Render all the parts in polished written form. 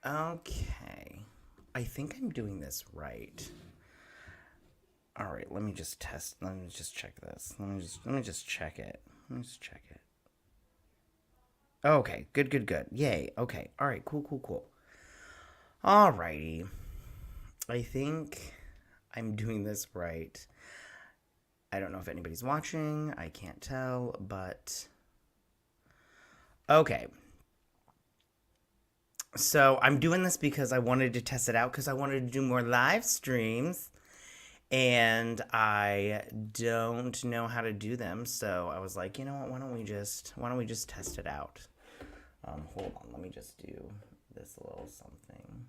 Okay. I think I'm doing this right. All right, let me just test. Let me just check this. Let me just check it. Let me just check it. Okay, good. Yay. Okay. All right, cool. All righty. I think I'm doing this right. I don't know if anybody's watching. I can't tell, but okay. So I'm doing this because I wanted to test it out because I wanted to do more live streams and I don't know how to do them. So I was like, you know what? Why don't we just test it out? Hold on. Let me just do this little something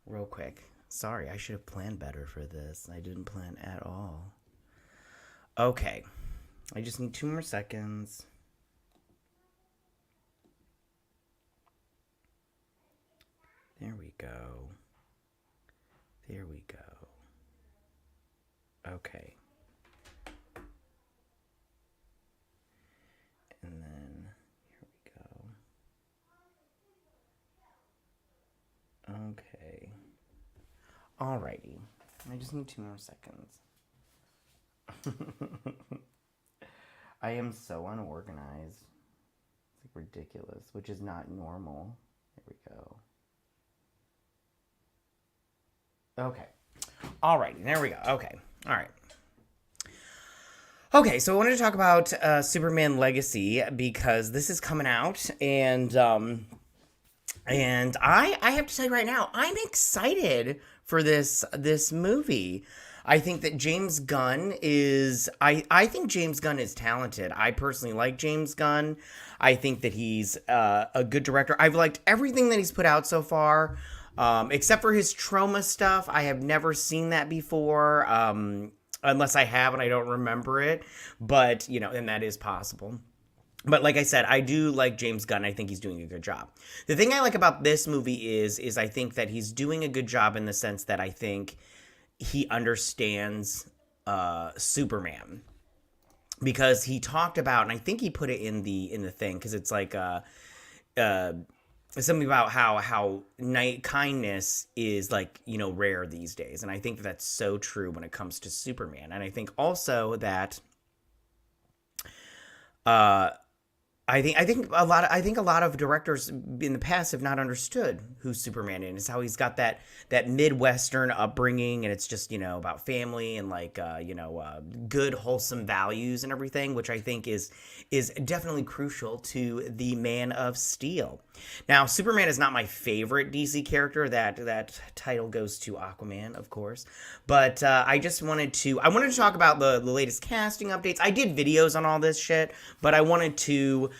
real quick. Sorry, I should have planned better for this. I didn't plan at all. Okay. I just need 2 more seconds. There we go. Okay. And then, here we go. Okay. Alrighty. I just need 2 more seconds. I am so unorganized. It's like ridiculous, which is not normal. There we go. Okay. Alrighty, there we go. Okay. Alright. Okay, so I wanted to talk about Superman Legacy because this is coming out, and I have to tell you right now, I'm excited for this movie. I think that James Gunn is I think James Gunn is talented. I personally like James Gunn. I think that he's a good director. I've liked everything that he's put out so far. Except for his trauma stuff. I have never seen that before. Unless I have and I don't remember it. But, and that is possible. But like I said, I do like James Gunn. I think he's doing a good job. The thing I like about this movie is I think that he's doing a good job in the sense that I think he understands Superman. Because he talked about, and I think he put it in the thing, because it's like something about how kindness is rare these days, and I think that's so true when it comes to Superman. And I think also that I think a lot of directors in the past have not understood who Superman is, how he's got that Midwestern upbringing, and it's just about family and good wholesome values and everything, which I think is definitely crucial to the Man of Steel. Now, Superman is not my favorite DC character. That title goes to Aquaman, of course, but I wanted to talk about the latest casting updates. I did videos on all this shit, but I wanted to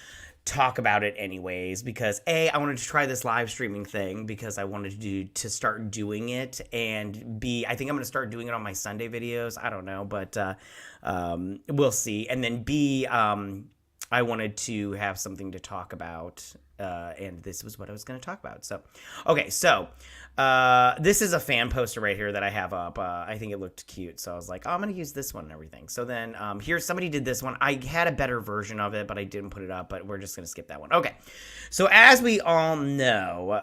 talk about it anyways because I wanted to try this live streaming thing because I wanted to start doing it, and B, I think I'm going to start doing it on my Sunday videos. I don't know, but we'll see. And then B, I wanted to have something to talk about, and this was what I was going to talk about. So, okay, so this is a fan poster right here that I have up. I think it looked cute, so I was like, I'm going to use this one and everything. So then here's somebody did this one. I had a better version of it, but I didn't put it up, but we're just going to skip that one. Okay, so as we all know,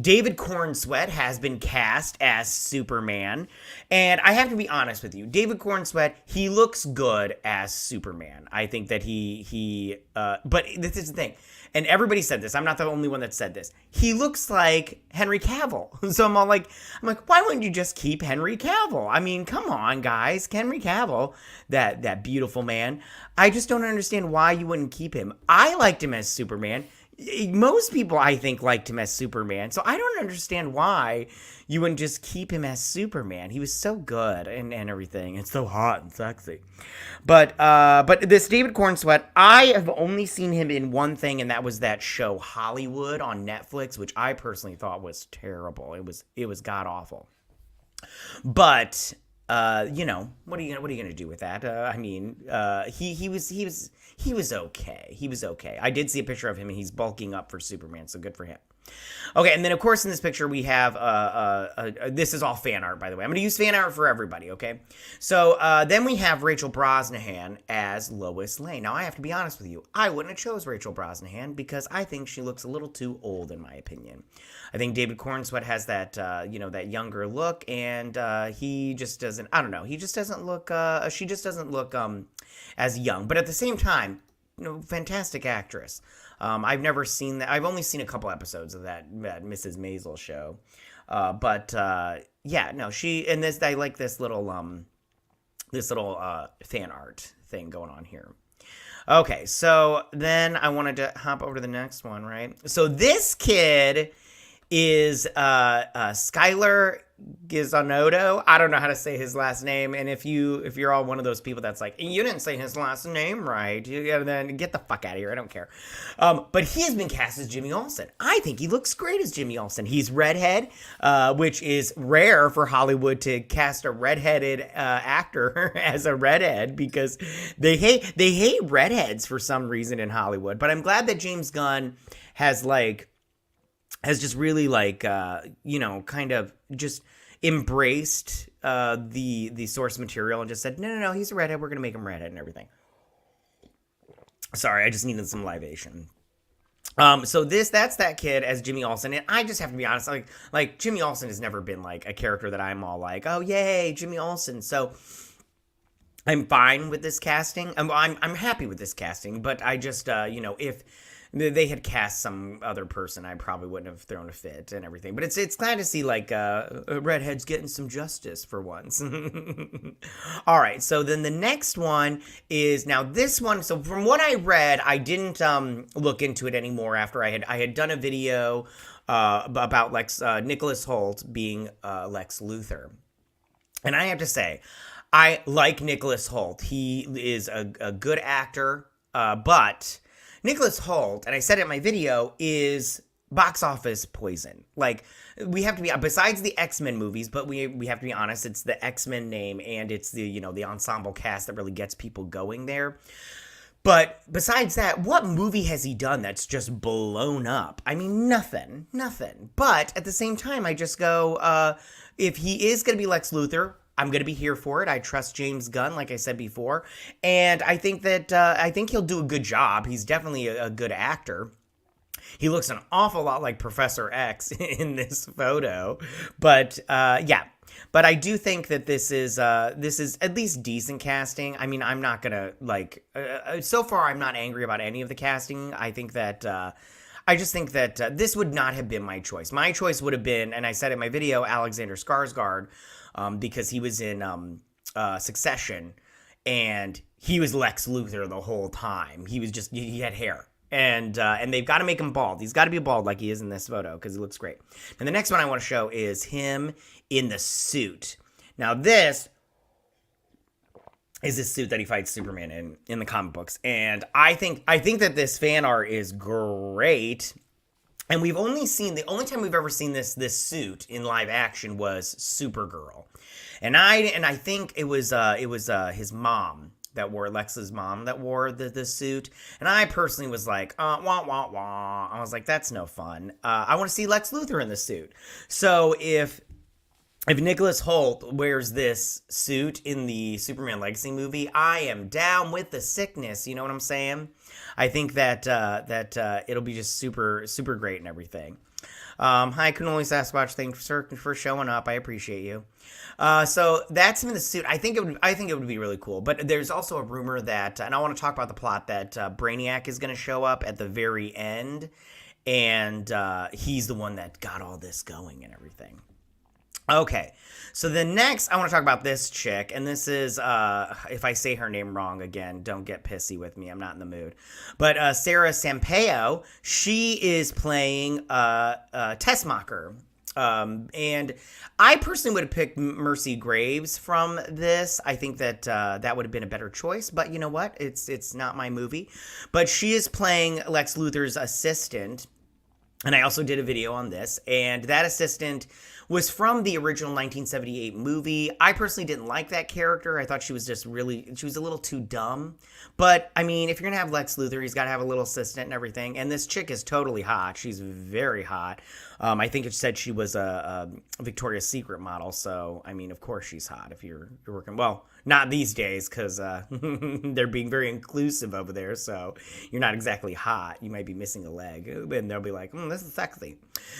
David Corenswet has been cast as Superman, and I have to be honest with you, David Corenswet, he looks good as Superman. I think that but this is the thing, and everybody said this, I'm not the only one that said this, he looks like Henry Cavill. So I'm like, why wouldn't you just keep Henry Cavill? I mean, come on, guys, Henry Cavill, that beautiful man. I just don't understand why you wouldn't keep him. I liked him as Superman. Most people, I think, liked him as Superman, so I don't understand why you wouldn't just keep him as Superman. He was so good and everything, and so hot and sexy. But this David Corenswet, I have only seen him in one thing, and that was that show Hollywood on Netflix, which I personally thought was terrible. It was god awful. But what are you gonna do with that? He was okay. He was okay. I did see a picture of him, and he's bulking up for Superman, so good for him. Okay, and then of course in this picture we have this is all fan art, by the way. I'm going to use fan art for everybody, okay? So then we have Rachel Brosnahan as Lois Lane. Now I have to be honest with you, I wouldn't have chose Rachel Brosnahan because I think she looks a little too old in my opinion. I think David Corenswet has that that younger look, and he just doesn't. I don't know. He just doesn't look. She just doesn't look as young. But at the same time, fantastic actress. I've never seen that. I've only seen a couple episodes of that Mrs. Maisel show. Yeah, no, she, and this, I like this little fan art thing going on here. Okay, so then I wanted to hop over to the next one, right? So this kid is Skylar Gizonotto. I don't know how to say his last name, and if you're all one of those people that's like, you didn't say his last name right, you gotta then get the fuck out of here. I don't care. But he has been cast as Jimmy Olsen. I think he looks great as Jimmy Olsen. He's redhead, which is rare for Hollywood to cast a redheaded actor as a redhead because they hate redheads for some reason in Hollywood. But I'm glad that James Gunn has just really kind of just embraced the source material and just said, no, he's a redhead. We're going to make him redhead and everything. Sorry, I just needed some libation. So that's that kid as Jimmy Olsen. And I just have to be honest, like Jimmy Olsen has never been like a character that I'm all like, oh, yay, Jimmy Olsen. So I'm fine with this casting. I'm happy with this casting, but I just, if they had cast some other person, I probably wouldn't have thrown a fit and everything. But it's glad to see redheads getting some justice for once. All right, so then the next one is now this one. So from what I read, I didn't look into it anymore after I had done a video about Nicholas Holt being Lex Luthor, and I have to say, I like Nicholas Holt. He is a good actor, but Nicholas Holt, and I said it in my video, is box office poison. Like, we have to be, besides the X-Men movies, but we have to be honest, it's the X-Men name and it's the ensemble cast that really gets people going there. But besides that, what movie has he done that's just blown up? I mean, nothing. But at the same time, I just go, if he is going to be Lex Luthor, I'm going to be here for it. I trust James Gunn, like I said before. And I think that he'll do a good job. He's definitely a good actor. He looks an awful lot like Professor X in this photo. But yeah. But I do think that this is at least decent casting. I mean, I'm not going to so far I'm not angry about any of the casting. I think that I just think that this would not have been my choice. My choice would have been, and I said in my video, Alexander Skarsgård, because he was in Succession, and he was Lex Luthor the whole time. He had hair, and they've got to make him bald. He's got to be bald like he is in this photo because he looks great. And the next one I want to show is him in the suit. Now this is this suit that he fights Superman in the comic books, and I think that this fan art is great. And the only time we've ever seen this suit in live action was Supergirl, and I think it was his mom that wore Lex's mom that wore the suit, and I personally was like, wah wah wah. I was like, that's no fun. I want to see Lex Luthor in the suit. So if Nicholas Holt wears this suit in the Superman Legacy movie, I am down with the sickness. You know what I'm saying? I think that it'll be just super, super great and everything. Hi, Cannoli Sasquatch. Thanks for showing up. I appreciate you. So that's him in the suit. I think it would be really cool. But there's also a rumor that, and I want to talk about the plot, that Brainiac is going to show up at the very end, and he's the one that got all this going and everything. Okay, so the next, I want to talk about this chick, and this is, if I say her name wrong again, don't get pissy with me, I'm not in the mood. But Sarah Sampaio, she is playing Tessmacher, and I personally would have picked Mercy Graves from this. I think that that would have been a better choice, but you know what? It's not my movie. But she is playing Lex Luthor's assistant. And I also did a video on this, and that assistant was from the original 1978 movie. I personally didn't like that character. I thought she was just she was a little too dumb. But, I mean, if you're going to have Lex Luthor, he's got to have a little assistant and everything. And this chick is totally hot. She's very hot. I think it said she was a Victoria's Secret model. So, I mean, of course she's hot if you're working. Well, not these days, because they're being very inclusive over there. So you're not exactly hot. You might be missing a leg. And they'll be like, this is sexy.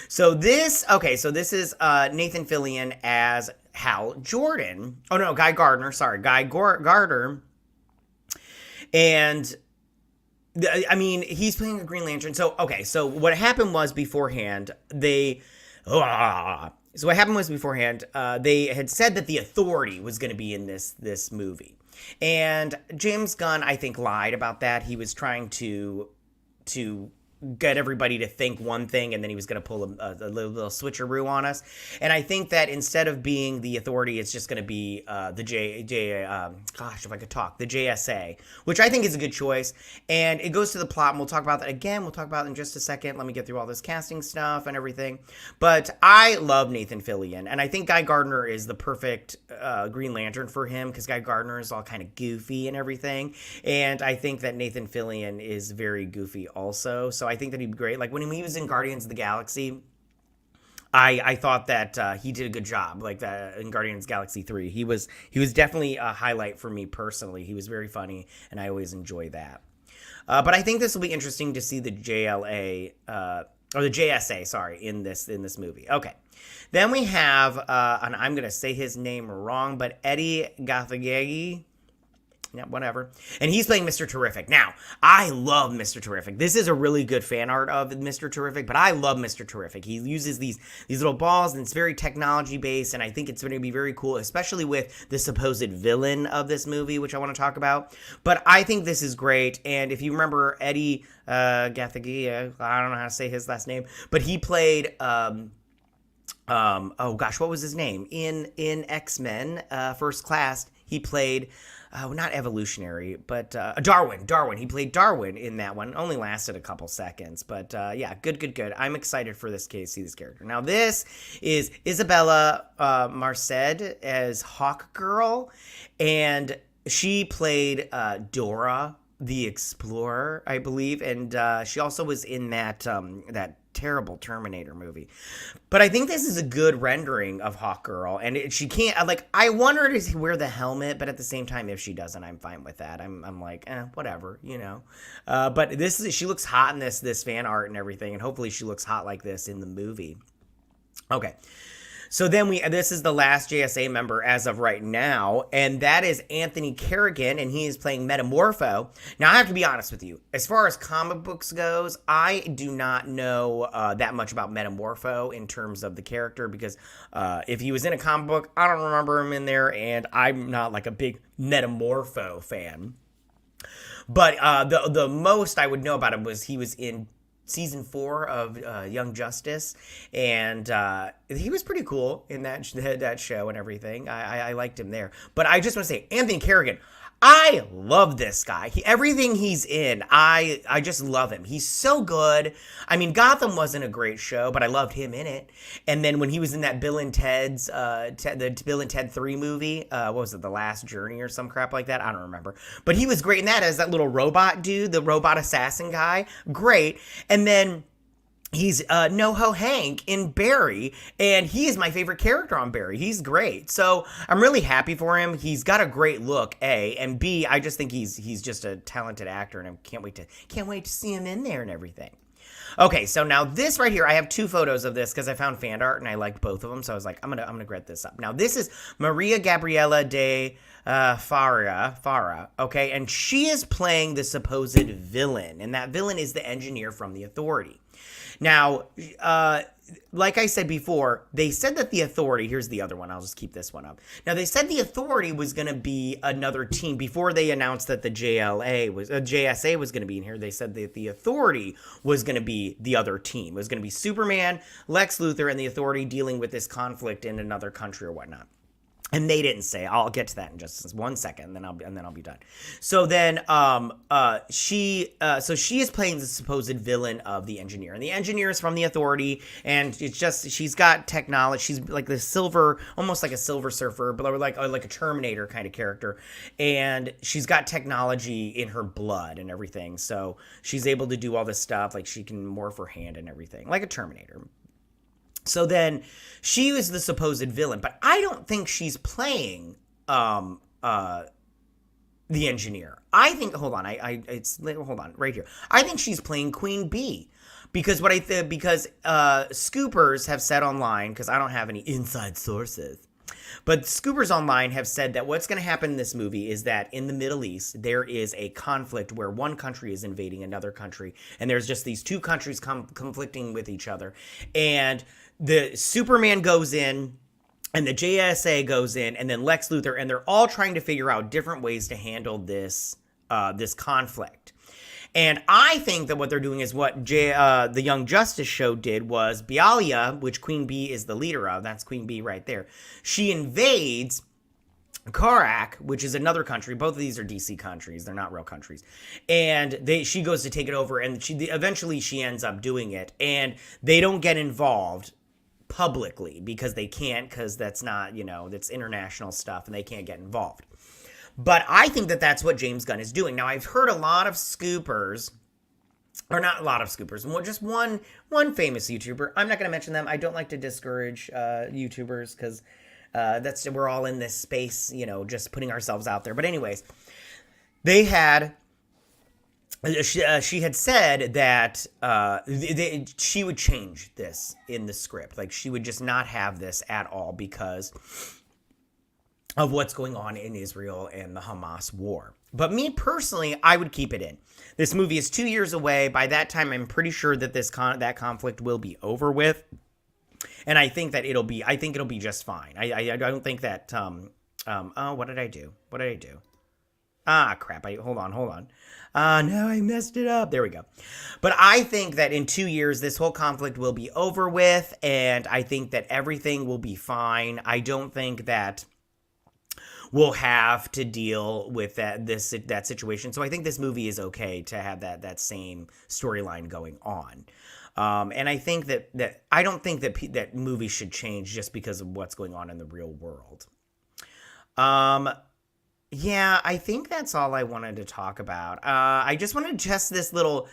So this is Nathan Fillion as Hal Jordan. Oh, no, Guy Gardner. Sorry, Guy Gardner. And I mean, he's playing a Green Lantern. So what happened was beforehand, they had said that the Authority was going to be in this movie. And James Gunn, I think, lied about that. He was trying to get everybody to think one thing, and then he was going to pull a little switcheroo on us. And I think that instead of being the Authority, it's just going to be the JSA, which I think is a good choice. And it goes to the plot, and we'll talk about that again. We'll talk about it in just a second. Let me get through all this casting stuff and everything. But I love Nathan Fillion, and I think Guy Gardner is the perfect Green Lantern for him, because Guy Gardner is all kind of goofy and everything. And I think that Nathan Fillion is very goofy also. So I think that he'd be great. Like when he was in Guardians of the Galaxy, I thought that he did a good job. Like that in Guardians Galaxy 3, he was definitely a highlight for me personally. He was very funny, and I always enjoy that. But I think this will be interesting to see the JLA or the JSA, sorry, in this movie. Okay, then we have, and I'm gonna say his name wrong, but Edi Gathegi. Yeah, whatever. And he's playing Mr. Terrific. Now, I love Mr. Terrific. This is a really good fan art of Mr. Terrific, but I love Mr. Terrific. He uses these little balls, and it's very technology-based, and I think it's going to be very cool, especially with the supposed villain of this movie, which I want to talk about. But I think this is great, and if you remember Edi Gathegi, I don't know how to say his last name, but he played... oh gosh, what was his name? In X-Men First Class, he played... not Evolutionary, but Darwin. He played Darwin in that one. Only lasted a couple seconds, but yeah, good. I'm excited for this case, see this character. Now, this is Isabela Merced as Hawkgirl, and she played Dora the Explorer, I believe, and she also was in that terrible Terminator movie. But I think this is a good rendering of Hawkgirl, and she can't, like, I want her to wear the helmet, but at the same time, if she doesn't, I'm fine with that. I'm like, whatever, you know. But she looks hot in this fan art and everything, and hopefully she looks hot like this in the movie. Okay. So then this is the last JSA member as of right now, and that is Anthony Carrigan, and he is playing Metamorpho. Now, I have to be honest with you. As far as comic books goes, I do not know that much about Metamorpho in terms of the character, because if he was in a comic book, I don't remember him in there, and I'm not like a big Metamorpho fan. But the most I would know about him was he was in season 4 of Young Justice, and he was pretty cool in that show and everything. I liked him there. But I just want to say, Anthony Carrigan, I love this guy. Everything he's in, I just love him. He's so good. I mean, Gotham wasn't a great show, but I loved him in it. And then when he was in that Bill and Ted 3 movie, what was it, The Last Journey or some crap like that? I don't remember. But he was great in that as that little robot dude, the robot assassin guy. Great. And then he's NoHo Hank in Barry, and he is my favorite character on Barry. He's great. So I'm really happy for him. He's got a great look, A, and B, I just think he's just a talented actor, and I can't wait to see him in there and everything. Okay, so now this right here, I have 2 photos of this because I found fan art and I liked both of them, so I was like, I'm gonna get this up. Now this is Maria Gabriella de Fara, okay, and she is playing the supposed villain, and that villain is the engineer from the Authority. Now, like I said before, they said that the Authority, here's the other one, I'll just keep this one up. Now, they said the Authority was going to be another team. Before they announced that the JSA was going to be in here, they said that the Authority was going to be the other team. It was going to be Superman, Lex Luthor, and the Authority dealing with this conflict in another country or whatnot. And they didn't say. I'll get to that in just 1 second, and then I'll be done. So then, she is playing the supposed villain of the engineer, and the engineer is from the Authority, and it's just she's got technology. She's like the silver, almost like a Silver Surfer, but like a Terminator kind of character, and she's got technology in her blood and everything. So she's able to do all this stuff, like she can morph her hand and everything, like a Terminator. So then she was the supposed villain, but I don't think she's playing the engineer. I think hold on, hold on right here. I think she's playing Queen Bee. Because scoopers have said online, because I don't have any inside sources, but scoopers online have said that what's going to happen in this movie is that in the Middle East, there is a conflict where one country is invading another country, and there's just these two countries conflicting with each other. And the Superman goes in, and the JSA goes in, and then Lex Luthor, and they're all trying to figure out different ways to handle this conflict. And I think that what they're doing is what the Young Justice show did was Bialia, which Queen Bee is the leader of. That's Queen Bee right there. She invades Karak, which is another country. Both of these are DC countries. They're not real countries. And she goes to take it over, and eventually she ends up doing it. And they don't get involved publicly because they can't, because that's not, that's international stuff, and they can't get involved. But I think that that's what James Gunn is doing. Now, I've heard a lot of scoopers, or not a lot of scoopers, just one famous YouTuber. I'm not going to mention them. I don't like to discourage YouTubers, because we're all in this space, just putting ourselves out there. But anyways, she had said that she would change this in the script. Like, she would just not have this at all because of what's going on in Israel and the Hamas war. But me personally, I would keep it in. This movie is 2 years away. By that time, I'm pretty sure that that conflict will be over with. And I think that it'll be just fine. I don't think that, what did I do? Ah, crap. Hold on. No, I messed it up. There we go. But I think that in 2 years, this whole conflict will be over with, and I think that everything will be fine. I don't think that we'll have to deal with that situation. So I think this movie is okay to have that same storyline going on. And I think that I don't think that movies should change just because of what's going on in the real world. Yeah, I think that's all I wanted to talk about. I just wanted to test this little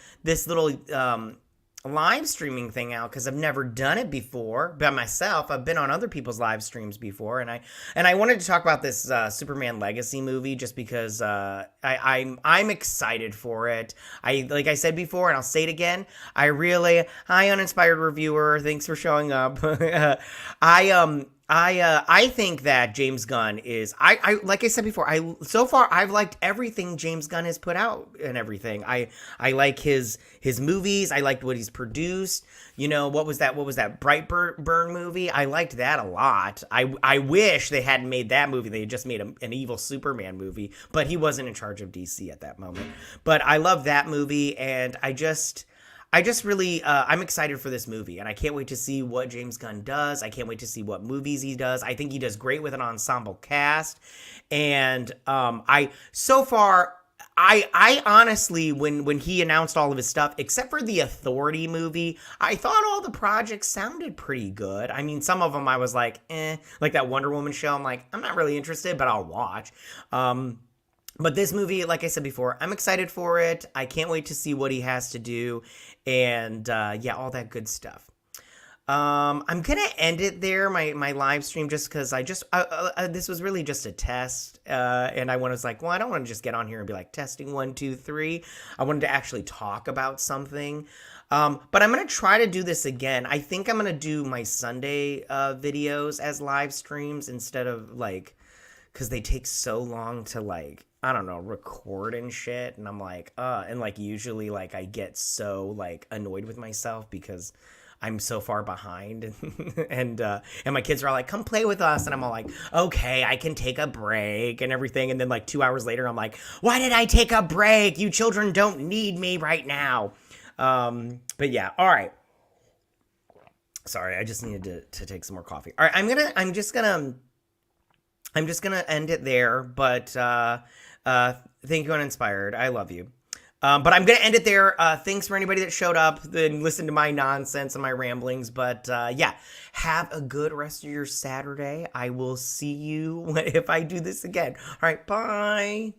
live streaming thing out, because I've never done it before by myself. I've been on other people's live streams before, and I wanted to talk about this Superman Legacy movie just because I'm excited for it. Like I said before, and I'll say it again. Hi, uninspired reviewer. Thanks for showing up. I think that James Gunn is, like I said before, so far I've liked everything James Gunn has put out and everything. I like his movies. I liked what he's produced. What was that Brightburn movie? I liked that a lot. I wish they hadn't made that movie. They had just made an evil Superman movie, but he wasn't in charge of DC at that moment. But I love that movie, and I just really, I'm excited for this movie, and I can't wait to see what James Gunn does. I can't wait to see what movies he does. I think he does great with an ensemble cast, and I honestly, when he announced all of his stuff, except for the Authority movie, I thought all the projects sounded pretty good. I mean, some of them I was like, like that Wonder Woman show. I'm like, I'm not really interested, but I'll watch. But this movie, like I said before, I'm excited for it. I can't wait to see what he has to do. And yeah, all that good stuff. I'm going to end it there, my live stream, just because this was really just a test. And I was like, well, I don't want to just get on here and be like, testing 1, 2, 3. I wanted to actually talk about something. But I'm going to try to do this again. I think I'm going to do my Sunday videos as live streams instead of because they take so long to I don't know, record and shit. And I'm like, and usually I get so annoyed with myself because I'm so far behind and my kids are all like, come play with us. And I'm all like, okay, I can take a break and everything. And then 2 hours later, I'm like, why did I take a break? You children don't need me right now. But yeah. All right. Sorry. I just needed to take some more coffee. All right. I'm just gonna I'm just gonna end it there. But thank you, Uninspired. I love you. But I'm going to end it there. Thanks for anybody that showed up and listened to my nonsense and my ramblings. But yeah, have a good rest of your Saturday. I will see you if I do this again. All right, bye.